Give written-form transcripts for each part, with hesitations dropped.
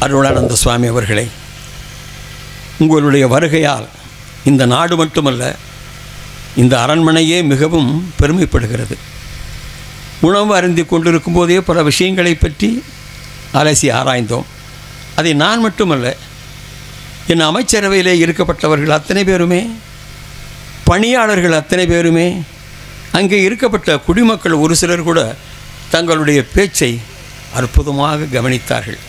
அருளானந்த சுவாமி அவர்களே, உங்களுடைய வருகையால் இந்த நாடு மட்டுமல்ல, இந்த அரண்மனையே மிகவும் பெருமைப்படுகிறது. உணவு அருந்தி கொண்டிருக்கும் போதே பல விஷயங்களை பற்றி அலசி ஆராய்ந்தோம். அதை நான் மட்டுமல்ல, என் அமைச்சரவையிலே இருக்கப்பட்டவர்கள் அத்தனை பேருமே, பணியாளர்கள் அத்தனை பேருமே, அங்கே இருக்கப்பட்ட குடிமக்கள் ஒரு சிலர் கூட தங்களுடைய பேச்சை அற்புதமாக கவனித்தார்கள்.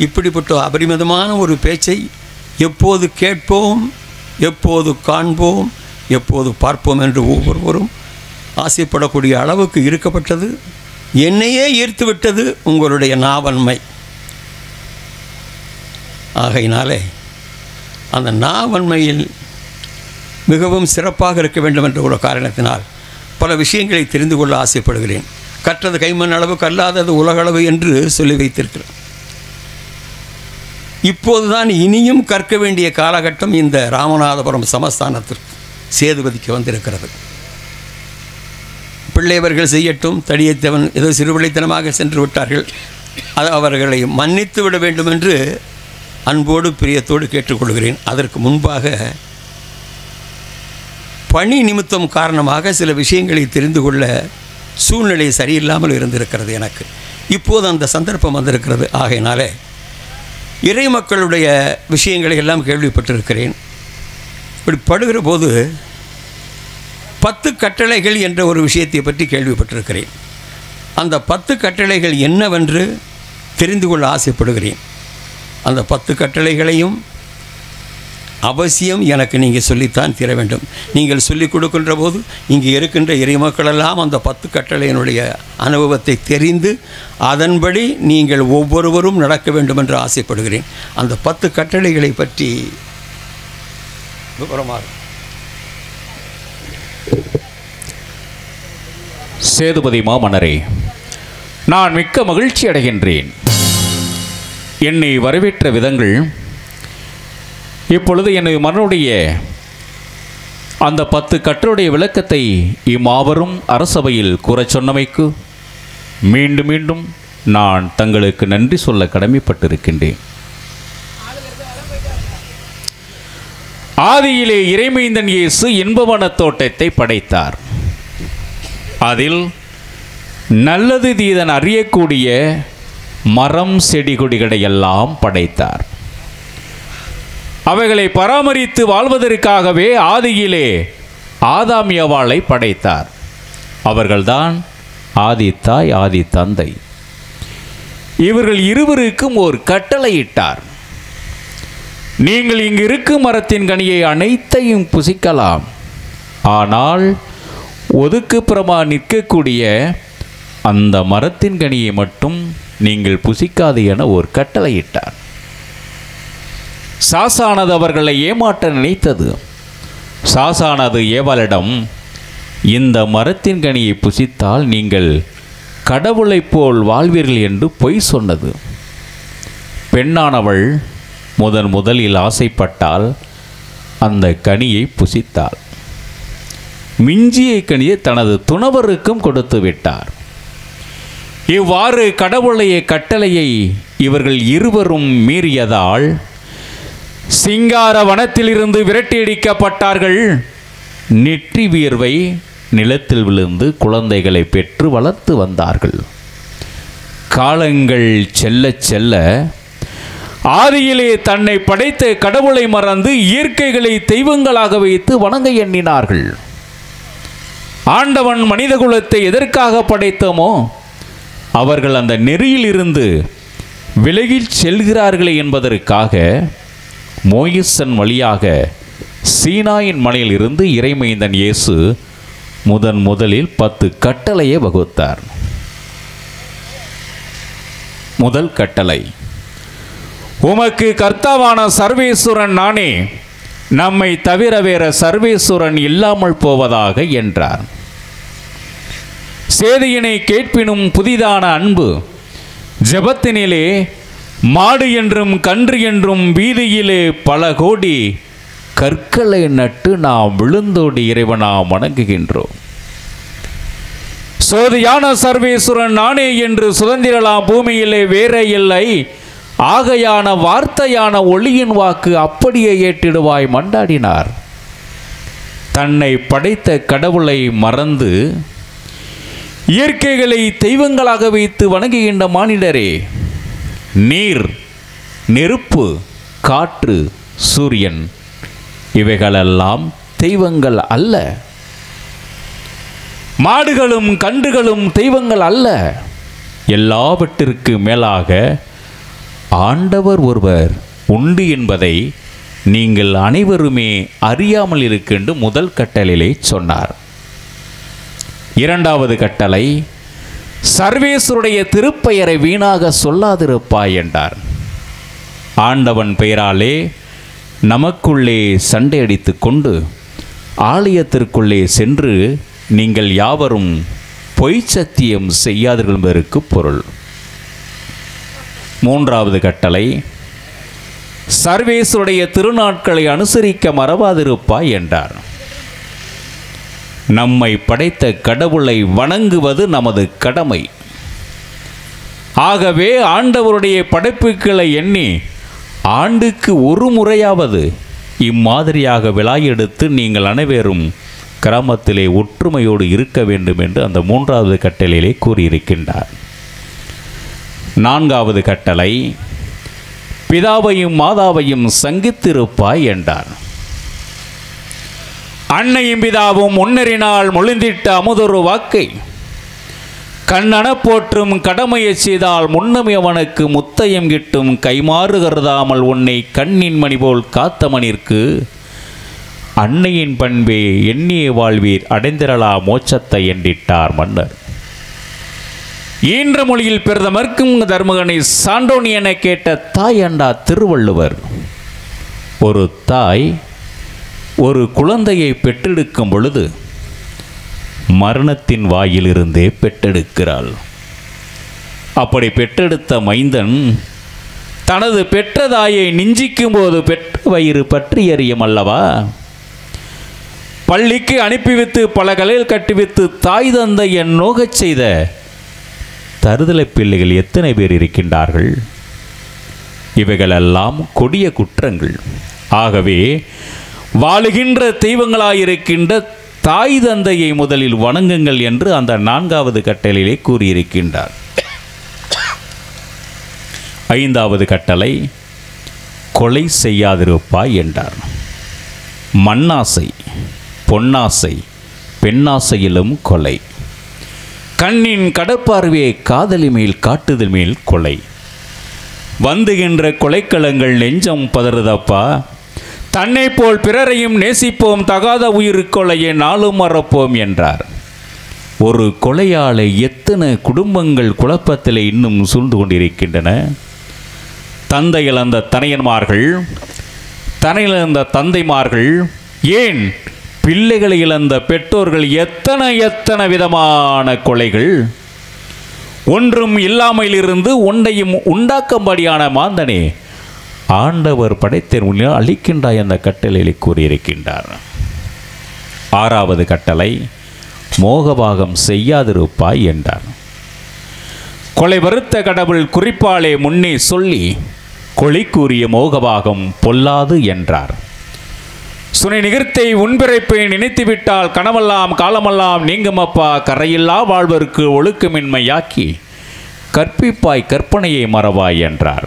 இப்படிப்பட்ட அபரிமிதமான ஒரு பேச்சை எப்போது கேட்போம், எப்போது காண்போம், எப்போது பார்ப்போம் என்று ஒவ்வொருவரும் ஆசைப்படக்கூடிய அளவுக்கு இருக்கப்பட்டது. என்னையே ஈர்த்துவிட்டது உங்களுடைய நாவன்மை. ஆகையினாலே அந்த நாவன்மையில் மிகவும் சிறப்பாக இருக்க வேண்டும் என்ற ஒரு காரணத்தினால் பல விஷயங்களை தெரிந்து கொள்ள ஆசைப்படுகிறேன். கற்றது கைமண் அளவுக்கு அல்லாதது உலகளவு என்று சொல்லி வைத்திருக்கிறேன். இப்போதுதான் இனியும் கற்க வேண்டிய காலகட்டம் இந்த ராமநாதபுரம் சமஸ்தானத்திற்கு சேதுபதிக்கு வந்திருக்கிறது. பிள்ளைவர்கள் செய்யட்டும், தடியத்தவன் ஏதோ சிறுபிள்ளைத்தனமாக சென்று விட்டார்கள், அது அவர்களை மன்னித்து விட வேண்டும் என்று அன்போடு பிரியத்தோடு கேட்டுக்கொள்கிறேன். அதற்கு முன்பாக பணி நிமித்தம் காரணமாக சில விஷயங்களை தெரிந்து கொள்ள சூழ்நிலை சரியில்லாமல் இருந்திருக்கிறது எனக்கு. இப்போது அந்த சந்தர்ப்பம் வந்திருக்கிறது. ஆகையினாலே இறை மக்களுடைய விஷயங்களை எல்லாம் கேள்விப்பட்டிருக்கிறேன். இப்படி படுகிற போது 10 கட்டளைகள் என்ற ஒரு விஷயத்தை பற்றி கேள்விப்பட்டிருக்கிறேன். அந்த 10 கட்டளைகள் என்னவென்று தெரிந்து கொள்ள ஆசைப்படுகிறேன். அந்த 10 கட்டளைகளையும் அவசியம் எனக்கு நீங்கள் சொல்லித்தான் தீர வேண்டும். நீங்கள் சொல்லிக் கொடுக்கின்ற போது இங்கே இருக்கின்ற இறைமக்களெல்லாம் அந்த 10 கட்டளையினுடைய அனுபவத்தை தெரிந்து அதன்படி நீங்கள் ஒவ்வொருவரும் நடக்க வேண்டும் என்று ஆசைப்படுகிறேன். அந்த 10 கட்டளைகளை பற்றி விவரமாக. சேதுபதி மாமன்னரே, நான் மிக்க மகிழ்ச்சி அடைகின்றேன். என்னை வரவேற்ற விதங்கள், இப்பொழுது எனது மன்னனுடைய அந்த 10 கட்டளையுடைய விளக்கத்தை இம்மாபெரும் அரசபையில் கூறச் சொன்னமைக்கு மீண்டும் மீண்டும் நான் தங்களுக்கு நன்றி சொல்ல கடமைப்பட்டிருக்கின்றேன். ஆதியிலே இறைமைந்தன் இயேசு இன்பவனத் தோட்டத்தை படைத்தார். அதில் நல்லது தீதன் அறியக்கூடிய மரம் செடி கொடிகளை எல்லாம் படைத்தார். அவைகளை பராமரித்து வாழ்வதற்காகவே ஆதியிலே ஆதாம் ஏவாளை படைத்தார். அவர்கள்தான் ஆதி தாய், ஆதி தந்தை. இவர்கள் இருவருக்கும் ஒரு கட்டளையிட்டார். நீங்கள் இங்கு இருக்கும் மரத்தின் கனியை அனைத்தையும் புசிக்கலாம், ஆனால் ஒதுக்குப்புறமா நிற்கக்கூடிய அந்த மரத்தின் கனியை மட்டும் நீங்கள் புசிக்காது என ஒரு கட்டளையிட்டார். சாசானது அவர்களை ஏமாற்ற நினைத்தது. சாசானது ஏவாளிடம், இந்த மரத்தின் கனியை புசித்தால் நீங்கள் கடவுளைப் போல் வாழ்வீர்கள் என்று பொய் சொன்னது. பெண்ணானவள் முதலில் ஆசைப்பட்டால் அந்த கனியை புசித்தாள். மிஞ்சிய கனியை தனது துணவருக்கும் கொடுத்து விட்டார். இவ்வாறு கடவுளைய கட்டளையை இவர்கள் இருவரும் மீறியதால் சிங்கார வனத்திலிருந்து விரட்டியடிக்கப்பட்டார்கள். நெற்றி வியர்வை நிலத்தில் விழுந்து குழந்தைகளை பெற்று வளர்த்து வந்தார்கள். காலங்கள் செல்ல செல்ல ஆதியிலே தன்னை படைத்த கடவுளை மறந்து இயற்கைகளை தெய்வங்களாக வைத்து வணங்க எண்ணினார்கள். ஆண்டவன் மனித குலத்தை எதற்காக படைத்தோமோ அவர்கள் அந்த நெறியில் இருந்து விலகிச் செல்கிறார்களே என்பதற்காக மோயிசன் வழியாக சீனாயின் மலையில் இருந்து இறைமைந்தன் இயேசு முதலில் 10 கட்டளையை வகுத்தார். முதல் கட்டளை, உமக்கு கர்த்தாவான சர்வேஸ்வரன் நானே, நம்மை தவிர வேற சர்வேஸ்வரன் இல்லாமல் போவதாக என்றார். சேதியினை கேட்பினும் புதிதான அன்பு, ஜெபத்தினிலே மாடு என்றும் கன்று என்றும் வீதியிலே பல கோடி கற்களை நட்டு நாம் விழுந்தோடி இறைவனாம் வணங்குகின்றோம். சோதியான சர்வேஸ்வரன் நானே என்று சுதந்திரலாம் பூமியிலே வேற இல்லை, ஆகையான வார்த்தையான ஒளியின் வாக்கு அப்படியே ஏற்றிடுவாய் மண்டாடினார். தன்னை படைத்த கடவுளை மறந்து இயற்கைகளை தெய்வங்களாக வைத்து வணங்குகின்ற மானிடரே, நீர், நெருப்பு, காற்று, சூரியன் இவைகளெல்லாம் தெய்வங்கள் அல்ல. மாடுகளும் கன்றுகளும் தெய்வங்கள் அல்ல. எல்லாவற்றிற்கு மேலாக ஆண்டவர் ஒருவர் உண்டு என்பதை நீங்கள் அனைவருமே அறியாமல் இருக்கின்ற முதல் கட்டளையிலே சொன்னார். இரண்டாவது கட்டளை, சர்வேஸ்வருடைய திருப்பெயரை வீணாக சொல்லாதிருப்பாய் என்றார். ஆண்டவன் பெயராலே நமக்குள்ளே சண்டையடித்து கொண்டு ஆலயத்திற்குள்ளே சென்று நீங்கள் யாவரும் பொய் சத்தியம் செய்யாதீர்கள் என்பதற்கு பொருள். மூன்றாவது கட்டளை, சர்வேஸ்வருடைய திருநாட்களை அனுசரிக்க மறவாதிருப்பாய் என்றார். நம்மை படைத்த கடவுளை வணங்குவது நமது கடமை. ஆகவே ஆண்டவருடைய படைப்புகளை எண்ணி ஆண்டுக்கு ஒரு முறையாவது இம்மாதிரியாக விழா எடுத்து நீங்கள் அனைவரும் கிராமத்திலே ஒற்றுமையோடு இருக்க வேண்டும் என்று அந்த மூன்றாவது கட்டளையிலே கூறியிருக்கின்றார். நான்காவது கட்டளை, பிதாவையும் மாதாவையும் சங்கித்திருப்பாய் என்றார். அன்னையும் பிதாவும் முன்னறினால் மொழிந்திட்ட அமுதொரு வாக்கை கண்ணன போற்றும் கடமையை செய்தால் முன்னமே அவனுக்கு முத்தையம் கிட்டும் கைமாறு கருதாமல் உன்னை கண்ணின் மணி போல் காத்த மணிற்கு அன்னையின் பண்பே எண்ணிய வாழ்வீர் அடைந்திரலா மோட்சத்தை என்றிட்டார் மன்னர். ஈன்ற மொழியில் பிரதமர்க்கும் தர்மகனை சான்றோனி என கேட்ட தாய் அண்டா திருவள்ளுவர். ஒரு தாய் ஒரு குழந்தையை பெற்றெடுக்கும் பொழுது மரணத்தின் வாயிலிருந்தே பெற்றெடுக்கிறாள். அப்படி பெற்றெடுத்த மைந்தன் தனது பெற்ற தாயை நெஞ்சிக்கும் போது பெற்ற வயிறு பற்றி எறியும் அல்லவா? பள்ளிக்கு அனுப்பிவித்து பல கலையில் கட்டிவித்து தாய் தந்தையை நோகச் செய்த தருதலை பிள்ளைகள் எத்தனை பேர் இருக்கின்றார்கள்? இவைகளெல்லாம் கொடிய குற்றங்கள். ஆகவே வாழுகின்ற தெய்வங்களாயிருக்கின்ற தாய் தந்தையை முதலில் வணங்குங்கள் என்று அந்த நான்காவது கட்டளையிலே கூறியிருக்கின்றார். ஐந்தாவது கட்டளை, கொலை செய்யாதிருப்பாய் என்றார். மண்ணாசை, பொன்னாசை, பெண்ணாசையிலும் கொலை. கண்ணின் கடற்பார்வையை காதலி மேல் காட்டுதல் மேல் கொலை. வந்துகின்ற கொலைக்களங்கள் நெஞ்சம் பதறுதப்பா. தன்னை போல் பிறரையும் நேசிப்போம், தகாத உயிர் கொலையை நாளும் மறப்போம் என்றார். ஒரு கொலையாளை எத்தனை குடும்பங்கள் குழப்பத்தில் இன்னும் சூழ்ந்து கொண்டிருக்கின்றன. தந்தை இழந்த தனையன்மார்கள், தனையிழந்த தந்தைமார்கள், ஏன் பிள்ளைகளை இழந்த பெற்றோர்கள், எத்தனை விதமான கொலைகள். ஒன்றும் இல்லாமலிருந்து ஒன்றையும் உண்டாக்கும்படியான மாந்தனே, ஆண்டவர் படைத்த அளிக்கின்றாய் என்ற கட்டளையை கூறியிருக்கின்றார். ஆறாவது கட்டளை, மோகபாகம் செய்யாதிருப்பாய் என்றார். கொலை வருத்த கடவுள் குறிப்பாலே முன்னே சொல்லி கொலை கூறிய மோகபாகம் பொல்லாது என்றார். சுனை நிகழ்த்தை உன்பிறைப்பை நினைத்துவிட்டால் கனவெல்லாம் காலமெல்லாம் நீங்குமப்பா, கரையில்லா வாழ்வருக்கு ஒழுக்கமின்மையாக்கி கற்பிப்பாய் கற்பனையை மறவாய் என்றார்.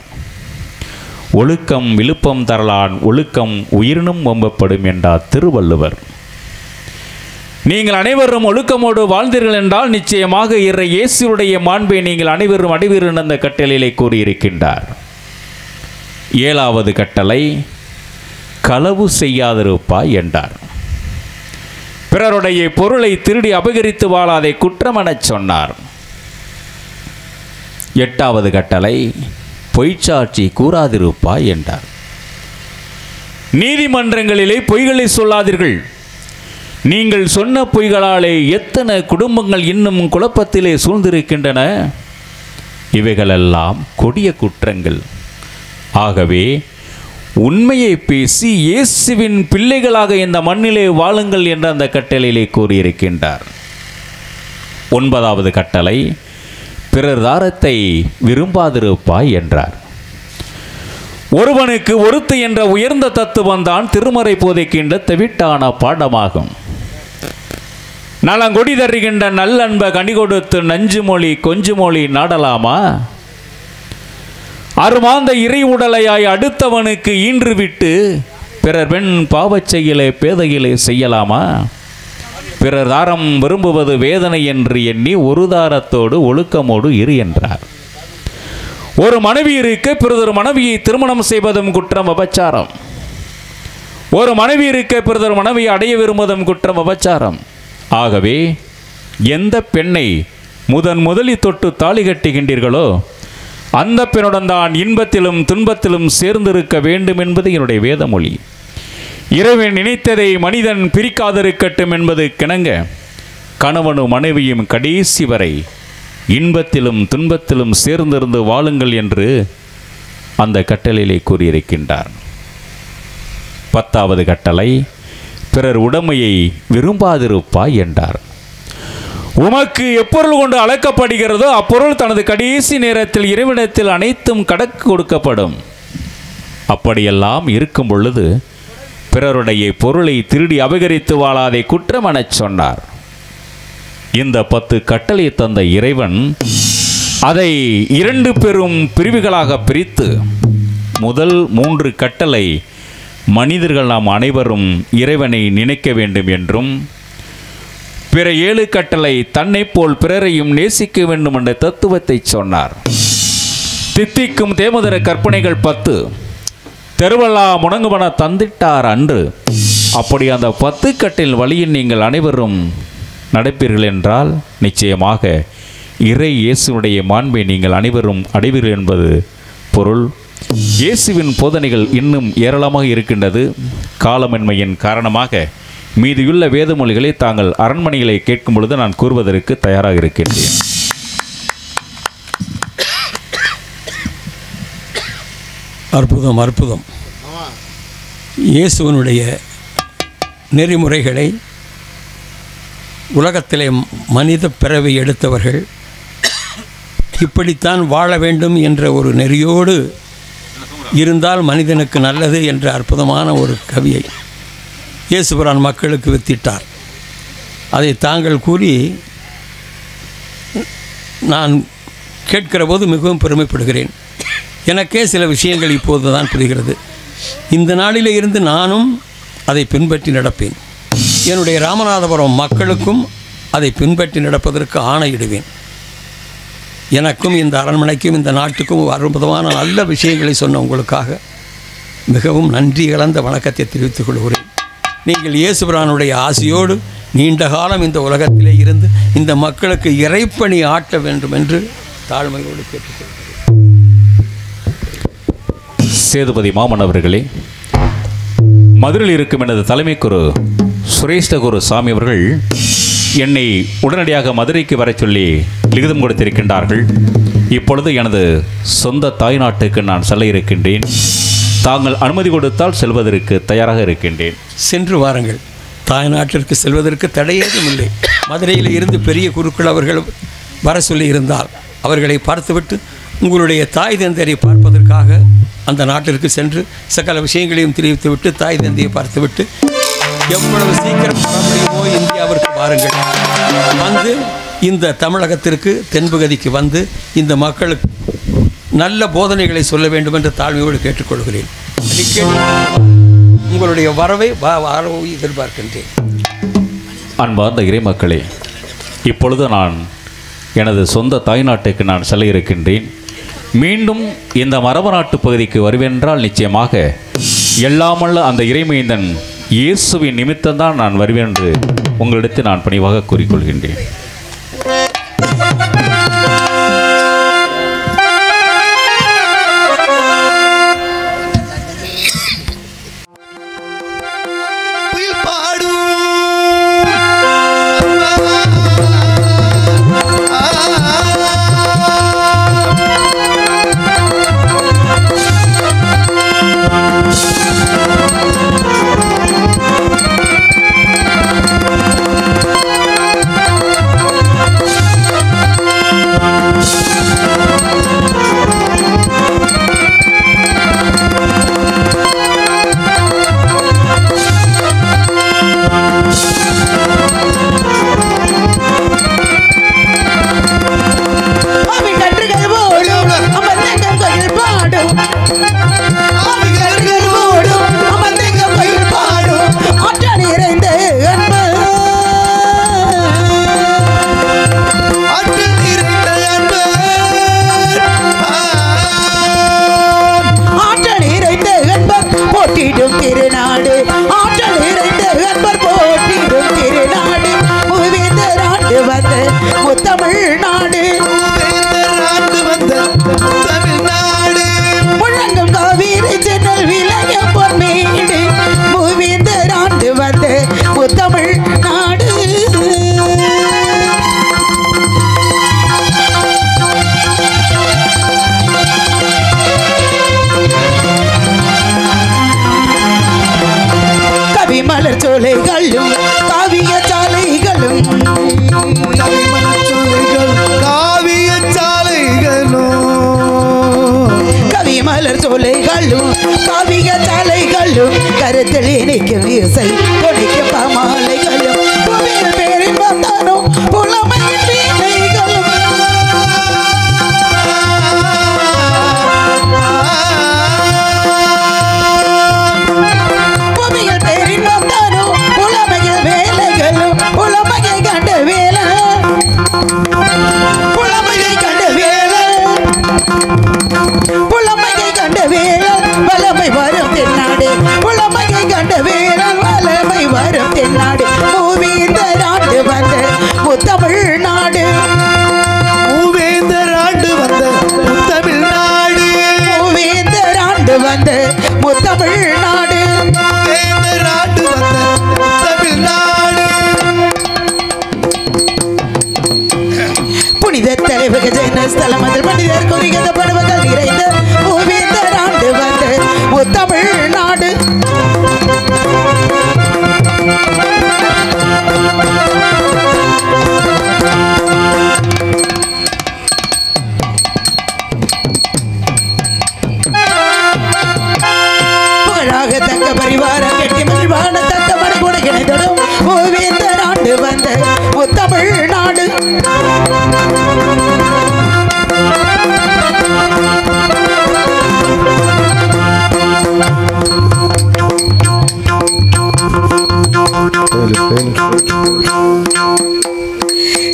ஒழுக்கம் விழுப்பம் தரலான், ஒழுக்கம் உயிரினும் வம்பப்படும் என்றார் திருவள்ளுவர். நீங்கள் அனைவரும் ஒழுக்கமோடு வாழ்ந்தீர்கள் என்றால் நிச்சயமாக இறை இயேசுடைய மாண்பை நீங்கள் அனைவரும் அடைவீர்கள் என்ற கட்டளையிலே கூறியிருக்கின்றார். ஏழாவது கட்டளை, களவு செய்யாதிருப்பாய் என்றார். பிறருடைய பொருளை திருடி அபகரித்து வாழாதே குற்றமெனச் சொன்னார். எட்டாவது கட்டளை, பொய்ச்சாட்சி கூறாதிருப்பாய் என்றார். நீதிமன்றங்களிலே பொய்களை சொல்லாதீர்கள். நீங்கள் சொன்ன பொய்களாலே எத்தனை குடும்பங்கள் இன்னும் குழப்பத்திலே சூழ்ந்திருக்கின்றன. இவைகளெல்லாம் கொடிய குற்றங்கள். ஆகவே உண்மையை பேசி இயேசுவின் பிள்ளைகளாக இந்த மண்ணிலே வாழுங்கள் என்ற அந்த கட்டளையிலே கூறியிருக்கின்றார். ஒன்பதாவது கட்டளை, பிறர் தாரத்தை விரும்பாதிருப்பாய் என்றார். ஒருவனுக்கு ஒருத்து என்ற உயர்ந்த தத்துவம் தான் திருமறை போதைக்கின்ற தெவிட்டான பாடமாகும். நலங்கொடி தருகின்ற நல்லன்ப கனி கொடுத்து நஞ்சு மொழி கொஞ்சு மொழி நாடலாமா? அருமாந்த இறை உடலையாய் அடுத்தவனுக்கு ஈன்று விட்டு பிறர் பெண் பாவச் செயலை பேதையிலே செய்யலாமா? பிறர் தாரம் விரும்புவது வேதனை என்று எண்ணி ஒரு தாரத்தோடு ஒழுக்கமோடு இரு என்றார். ஒரு மனைவி இருக்க பிறதொரு மனைவியை திருமணம் செய்வதும் குற்றம் அபச்சாரம். ஒரு மனைவி இருக்க பிறதொரு மனைவியை அடைய விரும்புவதும் குற்றம் அபச்சாரம். ஆகவே எந்த பெண்ணை முதலில் தொட்டு தாலி கட்டுகின்றீர்களோ அந்த பெண்ணுடன் தான் இன்பத்திலும் துன்பத்திலும் சேர்ந்திருக்க வேண்டும் என்பது என்னுடைய வேதமொழி. இறைவன் நினைத்ததை மனிதன் பிரிக்காதிருக்கட்டும் என்பது கிணங்க கணவனும் மனைவியும் கடைசி வரை இன்பத்திலும் துன்பத்திலும் சேர்ந்திருந்து வாழுங்கள் என்று அந்த கட்டளையிலே கூறியிருக்கின்றார். 10வது கட்டளை, பிறர் உடைமையை விரும்பாதிருப்பாய் என்றார். உமக்கு எப்பொருள் கொண்டு அழைக்கப்படுகிறதோ அப்பொருள் தனது கடைசி நேரத்தில் இறைவனிடத்தில் அனைத்தும் கடக்கு கொடுக்கப்படும். அப்படியெல்லாம் இருக்கும் பொழுது பிறருடைய பொருளை திருடி அபகரித்து வாழாதே குற்றம் எனச் சொன்னார். இந்த 10 கட்டளை தந்த இறைவன் அதை 2 பெரும் பிரிவுகளாக பிரித்து முதல் 3 கட்டளை மனிதர்கள் நாம் அனைவரும் இறைவனை நினைக்க வேண்டும் என்றும், பிற 7 கட்டளை தன்னை போல் பிறரையும் நேசிக்க வேண்டும் என்ற தத்துவத்தை சொன்னார். தித்திக்கும் தேமதர கற்பனைகள் 10 தெருவல்லா முணங்குவன தந்திட்டார் அன்று. அப்படி அந்த 10 கட்டில் வழியில் நீங்கள் அனைவரும் நடப்பீர்கள் என்றால் நிச்சயமாக இறை இயேசுடைய மாண்பை நீங்கள் அனைவரும் அடைவீர்கள் என்பது பொருள். இயேசுவின் போதனைகள் இன்னும் ஏராளமாக இருக்கின்றது. காலமின்மையின் காரணமாக மீதியுள்ள வேதமொழிகளை தாங்கள் அரண்மனைகளை கேட்கும் பொழுது நான் கூறுவதற்கு தயாராக இருக்கின்றேன். அற்புதம் அற்புதம். இயேசுவனுடைய நெறிமுறைகளை உலகத்திலே மனித பிறவி எடுத்தவர்கள் இப்படித்தான் வாழ வேண்டும் என்ற ஒரு நெறியோடு இருந்தால் மனிதனுக்கு நல்லது என்ற அற்புதமான ஒரு கவியை இயேசுபிரான் மக்களுக்கு வித்திட்டார். அதை தாங்கள் கூறி நான் கேட்கிற போது மிகவும் பெருமைப்படுகிறேன். எனக்கே சில விஷயங்கள் இப்போது தான் புரிகிறது. இந்த நாளிலே இருந்து நானும் அதை பின்பற்றி நடப்பேன். என்னுடைய ராமநாதபுரம் மக்களுக்கும் அதை பின்பற்றி நடப்பதற்கு ஆணையிடுவேன். எனக்கும் இந்த அரண்மனைக்கும் இந்த நாட்டுக்கும் அற்புதமான நல்ல விஷயங்களை சொன்ன உங்களுக்காக மிகவும் நன்றி கலந்த வணக்கத்தை தெரிவித்துக் கொள்கிறேன். நீங்கள் இயேசுபிரானுடைய ஆசையோடு நீண்ட காலம் இந்த உலகத்திலே இருந்து இந்த மக்களுக்கு இறைப்பணி ஆட்ட வேண்டும் என்று தாழ்மையோடு கேட்டுக்கொள்கிறேன். சேதுபதி மாமன் அவர்களே, மதுரையில் இருக்கும் எனது தலைமை குரு சுரேஷ்டகுரு சாமி அவர்கள் என்னை உடனடியாக மதுரைக்கு வர சொல்லி லிகிதம் கொடுத்திருக்கின்றார்கள். இப்பொழுது எனது சொந்த தாய்நாட்டுக்கு நான் செல்ல இருக்கின்றேன். தாங்கள் அனுமதி கொடுத்தால் செல்வதற்கு தயாராக இருக்கின்றேன். சென்று வாருங்கள். தாய்நாட்டிற்கு செல்வதற்கு தடையேதும் இல்லை. மதுரையில் இருந்து பெரிய குருக்கள் அவர்கள் வர சொல்லி இருந்தால் அவர்களை பார்த்துவிட்டு உங்களுடைய தாய் தந்தையை பார்ப்பதற்காக அந்த நாட்டிற்கு சென்று சகல விஷயங்களையும் தெரிவித்துவிட்டு தாய் தந்தையை பார்த்துவிட்டு எவ்வளவு சீக்கிரம் வர முடியுமோ இந்தியாவிற்கு வாருங்கள். வந்து இந்த தமிழகத்திற்கு தென்பகுதிக்கு வந்து இந்த மக்களுக்கு நல்ல போதனைகளை சொல்ல வேண்டும் என்று தாழ்மையோடு கேட்டுக்கொள்கிறேன். உங்களுடைய வரவை எதிர்பார்க்கின்றேன். அன்பார்ந்த இறை மக்களே, இப்பொழுது நான் எனது சொந்த தாய்நாட்டுக்கு நான் செல்ல இருக்கின்றேன். மீண்டும் இந்த மரபு நாட்டு பகுதிக்கு வருவென்றால் நிச்சயமாக எல்லாமல்ல அந்த இறைமைந்தன் இயேசுவின் நிமித்தம்தான் நான் வருவேன் என்று உங்களிடத்தில் நான் பணிவாக கூறிக்கொள்கின்றேன். சோலைகளும் காவிய சாலைகளும் காவிய சாலைகளும் கவிமலர் சோலைகளும் காவிய சாலைகளும் கருத்தில் இணைக்கும் இசை கொடிக்கும் பாமாலைகளும் புவியில் பேரில் வந்தாலும் புலமையின் வீணைகளும் புவியில் பேரில் வந்தாலும் புலமையில் வேலைகளும் புலமையை கண்ட வேலை புலமையை கண்ட வேலை புலமையை கண்ட வேலன் வலமை வரும் தென்னாடு புலமையை கண்ட வேலன் வலமை வரும் தென்னாடு மூவேந்தர் ஆண்டு வந்த முத்தமிழ்நாடு மூவேந்தர் ஆண்டு வந்த முத்தமிழ்நாடு மூவேந்தர் ஆண்டு வந்த முத்தமிழ்நாடு மூவேந்தர் ஆண்டு வந்த முத்தமிழ்நாடு புனித தலைவக ஜெயன ஸ்தலம் அதில் மனிதர் குறிகத படுவங்கள் நிறைந்த மூவேந்தர் ஆண்டு வந்த முத்தமிழ்நாடு புகழாக தக்க பரிவாரம் கெட்டி மகிழ்வான தக்க மணிகூட கிடைத்தடும் மூவேந்தர் ஆண்டு வந்த முத்தமிழ்நாடு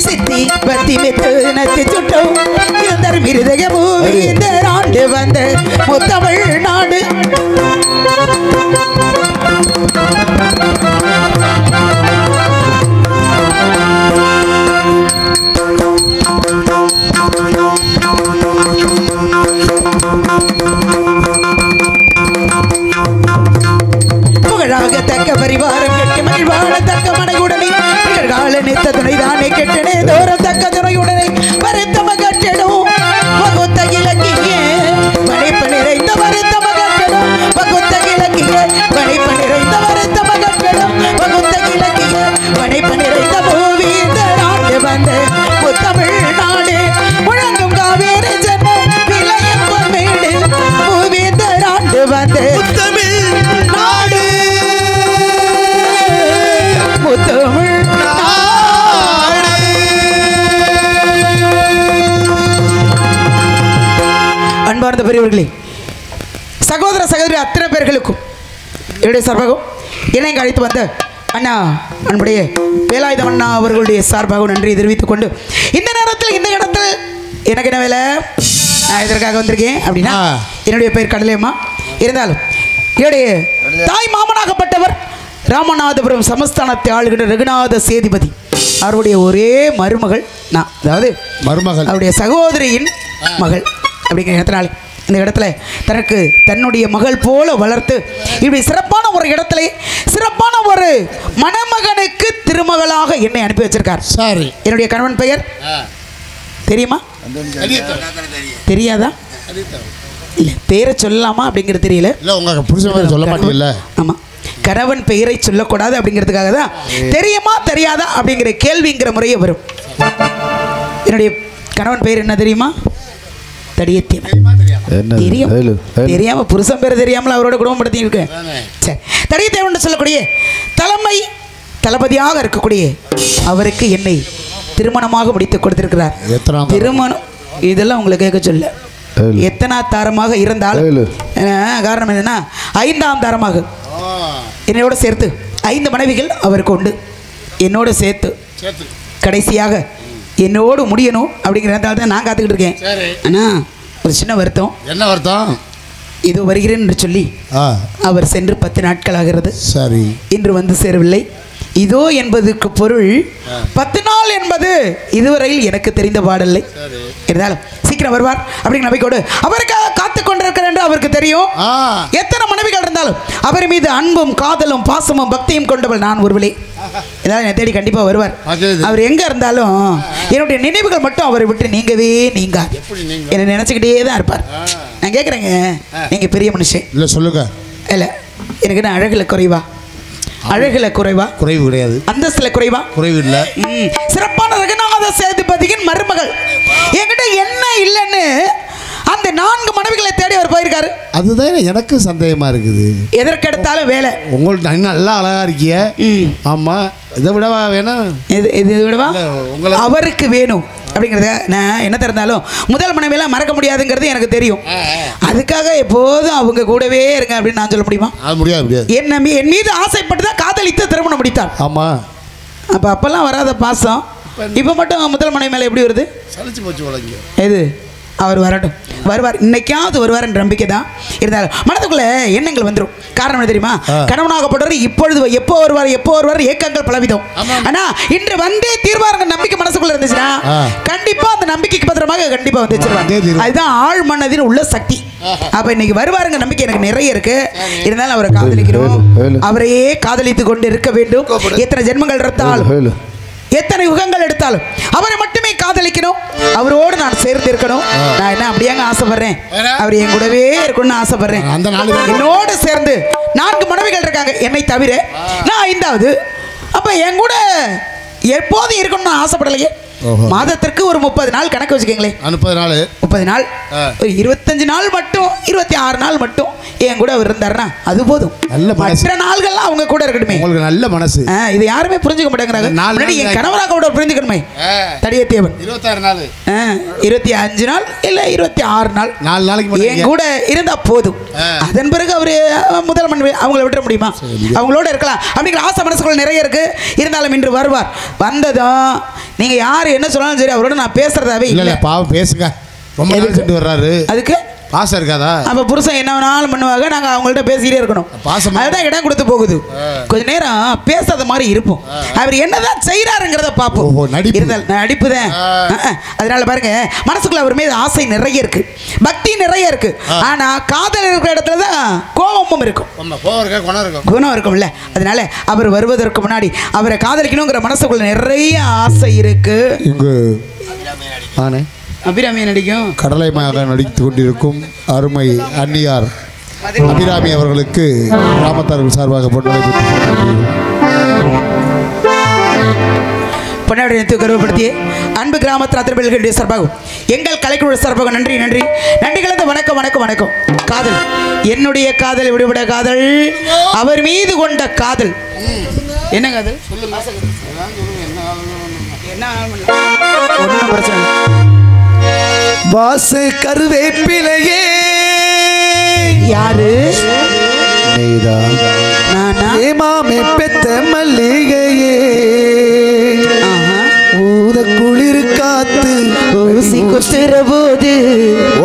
சித்தி பத்தி மெத்து நத்தி சுட்டம் இருந்தர் மிருதக மூவேந்தர் ஆண்டு வந்த முத்தமிழ்நாடு புகழாக தக்க பரிவாரம் கெட்டி மகிழ்வாழ தக்க மனையுடனே நிகழ்கால நித்த துணைதானே கெட்டனே தோறம் தக்க துணையுடனே வருத்தம கட்டிடும் பகுத்த இலக்கிய படைப்பு நிறைந்த வருத்தம கட்டிடும் பகுத்த இலக்கிய படைப்பு நிறைந்த வருத்தம கட்டிடும் பகுத்த இலக்கிய படைப்பு நிறைந்த மூவேந்தர் ஆண்டு வந்த முத்தமிழ்நாடு முழங்கும் காவேரி ஜன்ம விளையும் பொன்மேடு மூவேந்தர் ஆண்டு வந்த முத்தமிழ்நாடு அன்பார்ந்த பெரியவர்களே, சகோதர சகோதரி அத்தனை பேர்களுக்கும் என்னுடைய சார்பாகவும் என்னை அழைத்து வந்த அண்ணா அன்புடைய வேலாயுதம் அண்ணா அவர்களுடைய சார்பாகவும் நன்றியை தெரிவித்துக் கொண்டு இந்த நேரத்தில் இந்த இடத்தில் எனக்கு என்ன வேலை, நான் இதற்காக வந்திருக்கேன் அப்படின்னா என்னுடைய பெயர் கடலையம்மா. இருந்தாலும் என்னுடைய தாய் மாமனாகப்பட்டவர் ராமநாதபுரம் சமஸ்தானத்தை ஆளுகின்ற ரகுநாத சேதிபதி அவருடைய ஒரே மருமகள் நான், அதாவது மருமகள் அவருடைய சகோதரியின் மகள் அப்படிங்கிற இடத்தினாலே இந்த இடத்துல தனக்கு தன்னுடைய மகள் போல வளர்த்து இப்படி சிறப்பான ஒரு இடத்துல சிறப்பான ஒரு மணமகனுக்கு திருமகளாக என்னை அனுப்பி வச்சிருக்கார். சாரி, என்னுடைய கணவன் பெயர் தெரியுமா? தெரியாதா? இல்லை, பெயரை சொல்லலாமா அப்படிங்கிறது தெரியல. இல்லை, உங்கள் புருஷன் சொல்ல மாட்டீங்கல்ல? ஆமாம், கணவன் பெயரை சொல்லக்கூடாது அப்படிங்கிறதுக்காக தான் தெரியுமா தெரியாதா அப்படிங்கிற கேள்விங்கிற முறையே வரும். என்னுடைய கணவன் பெயர் என்ன தெரியுமா? தடியத்தேவன். தெரியும், தெரியாம புருஷன் பேர் தெரியாமல் அவரோட குடும்பம் படுத்தி இருக்கேன். சரி, தடியத்தேவன் சொல்லக்கூடிய தளபதியாக இருக்கக்கூடிய அவருக்கு என்னை திருமணமாக முடித்து கொடுத்திருக்கிறார். திருமணம் இதெல்லாம் உங்களை கேட்க சொல்ல எத்தனா தாரமாக இருந்தால் காரணம் என்னன்னா 5ஆம் தாரமாக என்னோட சேர்த்து 5 மனைவிகள் அவருக்கு உண்டு. என்னோட சேர்த்து கடைசியாக என்னோடு முடியணும் அப்படிங்கிறதால தான் நான் காத்துக்கிட்டு இருக்கேன். ஆனால் ஒரு சின்ன வருத்தம். என்ன வருத்தம்? இதோ வருகிறேன் என்று சொல்லி அவர் சென்று 10 நாட்கள் ஆகிறது. சரி, இன்று வந்து சேரவில்லை. இதோ என்பதற்கு பொருள் 10 நாள் என்பது இதுவரையில் எனக்கு தெரிந்த பாடல்லை. இருந்தாலும் சீக்கிரம் வருவார் அப்படிங்கிற நம்பிக்கையோடு அவருக்காக காத்து கொண்டிருக்கிறேன் என்று அவருக்கு தெரியும். எத்தனை மனைவிகள் இருந்தாலும் அவர் மீது அன்பும் காதலும் பாசமும் பக்தியும் கொண்டவள் நான் ஒருவளே. ஏதாவது என்னை தேடி கண்டிப்பாக வருவார். அவர் எங்கே இருந்தாலும் என்னுடைய நினைவுகள் மட்டும் அவரை விட்டு நீங்கவே நீங்காது. என்னை நினச்சிக்கிட்டே தான் இருப்பார். நான் கேட்குறேங்க, நீங்கள் பெரிய மனுஷன் இல்லை சொல்லுங்க. இல்லை, எனக்கு என்ன அழகில் குறைவா? அழகுல குறைவா? குறைவு கிடையாது. அந்தஸ்துல குறைவா? குறைவு இல்லை. சிறப்பான ரகுநாத சேதுபதியின் மருமகள். என்கிட்ட என்ன இல்லைன்னு அந்த 4 மனைவிகளை தேடி அவர் போயிருக்காரு. அதுதான் எனக்கு சந்தேகமா இருக்குது. எதற்கெடுத்தாலும் வேலை. உங்களுக்கு நல்லா அழகா இருக்கிய. ஆமா, இதை விடவா வேணும்? இது விடவா அவருக்கு வேணும் அப்படிங்கிறத நான் என்ன தெரிந்தாலும் முதல் மனைவியெல்லாம் மறக்க முடியாதுங்கிறது எனக்கு தெரியும். அதுக்காக எப்போதும் அவங்க கூடவே இருங்க அப்படின்னு நான் சொல்ல முடியுமா? அது முடியாது. என் மீது ஆசைப்பட்டு தான் காதலித்து திருமணம் முடித்தார். ஆமா. அப்பெல்லாம் வராத பாசம் இப்போ மட்டும் முதல் மனைவி மேலே எப்படி வருது? சலிச்சு போச்சு உலகம். எது? அவர் வரட்டும், வருவார். இன்னைக்காவது வருவார் என்ற நம்பிக்கை தான். இருந்தாலும் மனதுக்குள்ள எண்ணங்கள் வந்துடும். காரணம் என்ன தெரியுமா? கணவனாகப்பட்டவர் இப்பொழுது எப்போ வருவார் ஏக்கங்கள் பலவிதம். ஆனா இன்று வந்தே தீர்வாருங்க நம்பிக்கை மனசுக்குள்ள இருந்துச்சுன்னா கண்டிப்பா அந்த நம்பிக்கைக்கு பத்திரமாக கண்டிப்பா வந்துச்சிருவாங்க. அதுதான் ஆழ் மனதில் உள்ள சக்தி. அப்ப இன்னைக்கு வருவாருங்க நம்பிக்கை எனக்கு நிறைய இருக்கு. இருந்தாலும் அவரை காதலிக்கிறோம், அவரையே காதலித்து கொண்டு இருக்க வேண்டும். எத்தனை ஜென்மங்கள் எடுத்தாலும், எத்தனை யுகங்கள் எடுத்தாலும் அவரை மட்டுமே காதலிக்கணும், அவரோடு நான் சேர்ந்து இருக்கணும். நான் என்ன அப்படியாங்க ஆசைப்படுறேன், அவர் என் கூடவே இருக்கணும்னு ஆசைப்படுறேன். என்னோடு சேர்ந்து 4 மனைவிகள் இருக்காங்க என்னை தவிர, நான் 5வது. அப்ப என் கூட எப்போதும் இருக்கணும்னு ஆசைப்படலையே. மாதத்திற்கு ஒரு 30 நாள் கணக்கு வச்சுக்கோங்களேன். 30 நாள் 25 நாள் மட்டும் 26 நாள் மட்டும் என் கூட அவர் இருந்தாருன்னா அது போதும். மற்ற நாள்கள்லாம் அவங்க கூட இருக்கணுமே. உங்களுக்கு நல்ல மனசு. இது யாருமே புரிஞ்சுக்க மாட்டேங்கிறாங்க. என் கணவராக கூட புரிஞ்சுக்கணுமே. தடியத்தேவன் 26 நாள் 25 நாள் இல்ல 26 நாள் 4 நாளைக்கு என் கூட இருந்தா போதும். அதன் பிறகு அவரு முதல் மனைவி அவங்கள விட்டுற முடியுமா? அவங்களோட இருக்கலாம் அப்படிங்கிற ஆசை மனசுக்குள்ள நிறைய இருக்கு. இருந்தாலும் இன்று வருவார். வந்ததும் நீங்க யாரு என்ன சொன்னாலும் சரி அவரோட நான் பேசுறதாவே இல்ல. பாவம் பேசுங்க. ரொம்ப நாள் சென்று வர்றாரு. அதுக்கு பாசம் இருக்காதா? அப்ப புருஷன் என்ன வேணாலும் பண்ணுவாங்க, நாங்க அவங்கள்ட்ட பேசிக்கிட்டே இருக்கணும். அதுதான் இடம் கொடுத்து போகுது. கொஞ்ச நேரம் பேசாத மாதிரி இருப்போம். அவர் என்னதான் செய்யறாருங்கிறத பார்ப்போம். நடிப்பு தான். அதனால பாருங்க மனசுக்குள்ள அவர் மீது ஆசை நிறைய இருக்கு, பக்தி நிறைய இருக்கு. ஆனா காதல் இருக்கிற இடத்துலதான் கோபமும் இருக்கும், குணம் இருக்கும்ல. அதனால அவர் வருவதற்கு முன்னாடி அவரை காதலிக்கணுங்கிற மனசுக்குள்ள நிறைய ஆசை இருக்கு. அபிராமி நடிக்கும் கடலைமாக நடித்து கொண்டிருக்கும் அருமை அன்னியார் அபிராமி அவர்களுக்கு கிராமத்தார்கள் சார்பாக பொன்னாடி கருவப்படுத்திய அன்பு கிராமத்து அத்திரபேர்களுடைய சார்பாகும் எங்கள் கலைக்குழு சார்பாக நன்றி நன்றி நன்றி கலந்த வணக்கம் வணக்கம் வணக்கம். காதல், என்னுடைய காதல் விடுபட காதல், அவர் மீது கொண்ட காதல். என்ன காதல்? என்ன ஒன்றும் பிரச்சனை வாச கருவேப்பிலையே யாரு? ஏமாமே பெத்த மல்லிகையே ஊத குளிர் காத்து ஊசி குத்துற போது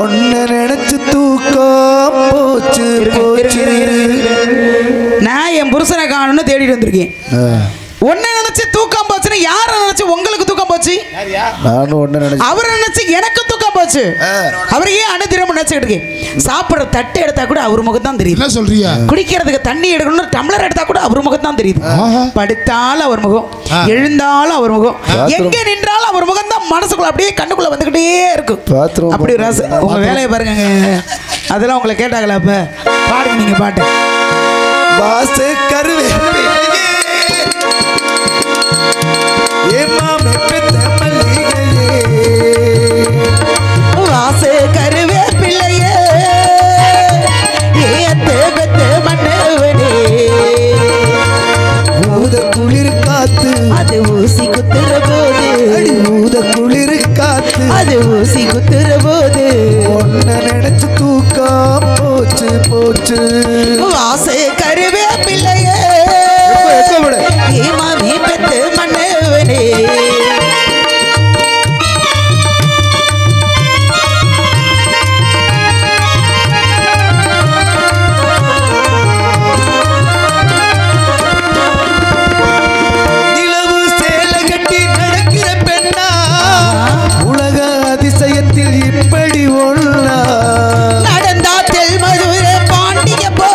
ஒன்ன நினைச்சு தூக்கம் போச்சு போச்சு. நான் என் புருஷனை காணும்னு தேடிட்டு வந்திருக்கேன். ஒன்ன நினைச்சு தூக்கம் போச்சுன்னு யார நினைச்சு உங்களுக்கு தூக்கம் போச்சு? அவரை நினைச்சு எனக்கு தூக்கம் போச்சு. அவரையே அனுதினம் நினைச்சுக்கிட்டு இருக்கேன். சாப்பிடுற தட்டை எடுத்தா கூட அவர் முகம் தான் தெரியுது. சொல்றியா? குடிக்கிறதுக்கு தண்ணி எடுக்கணும் டம்ளர் எடுத்தா கூட அவர் முகம் தான் தெரியுது. படுத்தாலும் அவர் முகம், எழுந்தாலும் அவர் முகம், எங்க நின்றாலும் அவர் முகம் தான் மனசுக்குள்ள அப்படியே கண்ணுக்குள்ள வந்துகிட்டே இருக்கு. அப்படி ரச உங்க வேலையை பாருங்க. அதெல்லாம் உங்களை கேட்டாங்களா? அப்ப பாடுங்க நீங்க பாட்டு. வாச கருவே ஏமாமே பெத்த மல்லிகையே வாச கருவே பிள்ளையே ஏத்து பெத்து மன்னவனே ஊத குளிர் காத்து அது ஊசி குத்துற போது ஊத குளிர் காத்து அது ஊசி குத்துற போது ஒன்ன நினைச்சு தூக்கம் போச்சு போச்சு. வாச கருவே பிள்ளையே ஏமாமே பெத்து மன்னவனே நிலவு சேல கட்டி நடக்கிற பெண்ணா உலக அதிசயத்தில் இப்படி ஒண்ணா நடந்தா தெல் மதுரை பாண்டிய போ